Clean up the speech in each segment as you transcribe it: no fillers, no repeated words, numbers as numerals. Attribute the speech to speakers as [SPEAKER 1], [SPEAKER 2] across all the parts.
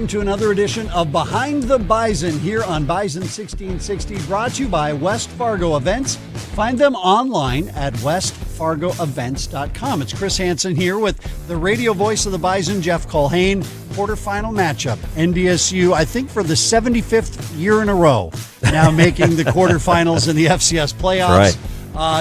[SPEAKER 1] welcome to another edition of Behind the Bison here on Bison 1660, brought to you by West Fargo Events. Find them online at westfargoevents.com. It's Chris Hansen here with the radio voice of the Bison, Jeff Culhane. Quarterfinal matchup, NDSU, I think for the 75th year in a row, now making the quarterfinals in the FCS playoffs.
[SPEAKER 2] Right.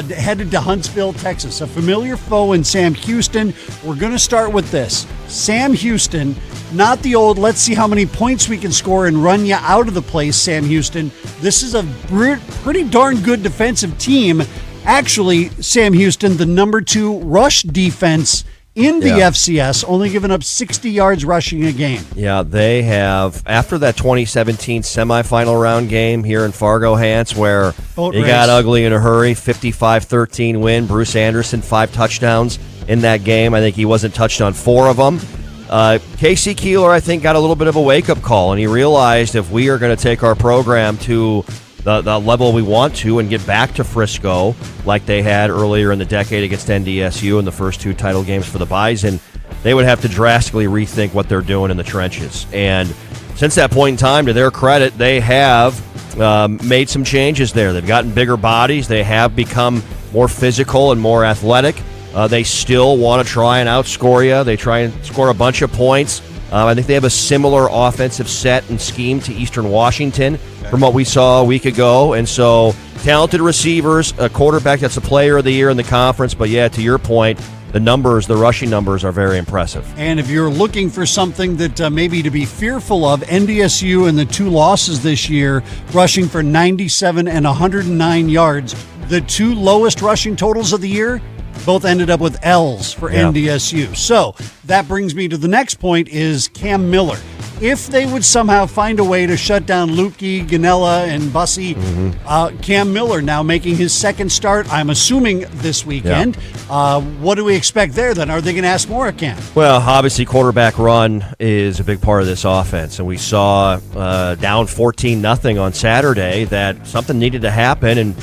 [SPEAKER 1] Headed to Huntsville, Texas. A familiar foe in Sam Houston. We're going to start with this. Sam Houston, not the old, let's see how many points we can score and run you out of the place, Sam Houston. This is a pretty darn good defensive team. Actually, Sam Houston, the number 2 rush defense in the FCS, only giving up 60 yards rushing a game.
[SPEAKER 2] Yeah, they have, after that 2017 semifinal round game here in Fargo, Hants, where it got ugly in a hurry, 55-13 win. Bruce Anderson, 5 touchdowns in that game. I think he wasn't touched on 4 of them. Casey Keeler, I think, got a little bit of a wake-up call, and he realized if we are going to take our program to the level we want to and get back to Frisco like they had earlier in the decade against NDSU in the first 2 title games for the Bison, they would have to drastically rethink what they're doing in the trenches. And since that point in time, to their credit, they have made some changes there. They've gotten bigger bodies. They have become more physical and more athletic. They still want to try and outscore you. They try and score a bunch of points. I think they have a similar offensive set and scheme to Eastern Washington from what we saw a week ago. And so talented receivers, a quarterback that's a player of the year in the conference. But, yeah, to your point, the rushing numbers are very impressive.
[SPEAKER 1] And if you're looking for something that maybe to be fearful of, NDSU in the 2 losses this year, rushing for 97 and 109 yards. The 2 lowest rushing totals of the year both ended up with L's for NDSU. So that brings me to the next point is Cam Miller. If they would somehow find a way to shut down Lupke, Ganella, and Bussey, Cam Miller now making his second start, I'm assuming this weekend. Yeah. What do we expect there then? Are they going to ask more of Cam?
[SPEAKER 2] Well, obviously quarterback run is a big part of this offense, and we saw down 14-0 on Saturday that something needed to happen, and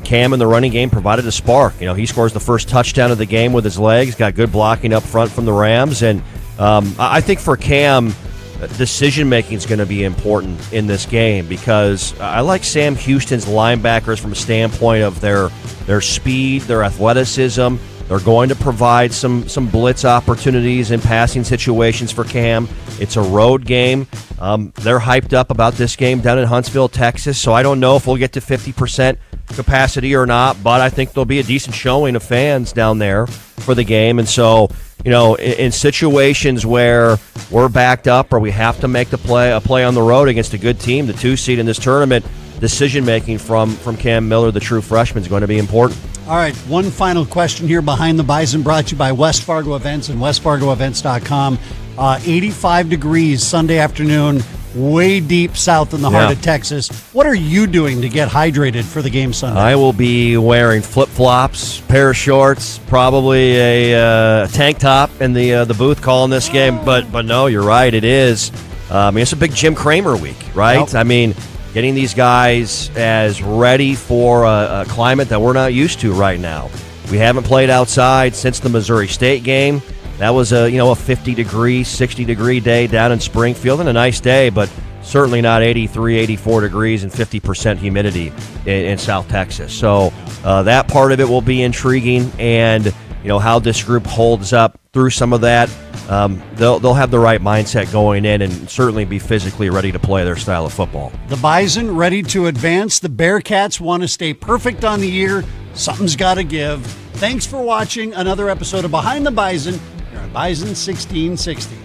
[SPEAKER 2] Cam in the running game provided a spark. You know, he scores the first touchdown of the game with his legs, got good blocking up front from the Rams, and I think for Cam, decision-making is going to be important in this game because I like Sam Houston's linebackers from a standpoint of their speed, their athleticism. They're going to provide some blitz opportunities in passing situations for Cam. It's a road game. They're hyped up about this game down in Huntsville, Texas, so I don't know if we'll get to 50% capacity or not, but I think there'll be a decent showing of fans down there for the game. And so, you know, in situations where we're backed up or we have to make a play on the road against a good team, the 2 seed in this tournament, decision-making from Cam Miller, the true freshman, is going to be important.
[SPEAKER 1] All right, one final question here behind the Bison, brought to you by West Fargo Events and westfargoevents.com. 85 degrees Sunday afternoon, way deep south in the heart of Texas. What are you doing to get hydrated for the game Sunday?
[SPEAKER 2] I will be wearing flip-flops, pair of shorts, probably a tank top in the booth calling this game. But no, you're right, it is. It's a big Jim Cramer week, right? Yep. I mean, getting these guys as ready for a climate that we're not used to right now. We haven't played outside since the Missouri State game. That was a 50-degree, 60-degree day down in Springfield, and a nice day, but certainly not 83, 84 degrees and 50% humidity in South Texas. So that part of it will be intriguing, and how this group holds up through some of that. They'll have the right mindset going in and certainly be physically ready to play their style of football.
[SPEAKER 1] The Bison ready to advance. The Bearcats want to stay perfect on the year. Something's got to give. Thanks for watching another episode of Behind the Bison here on Bison 1660.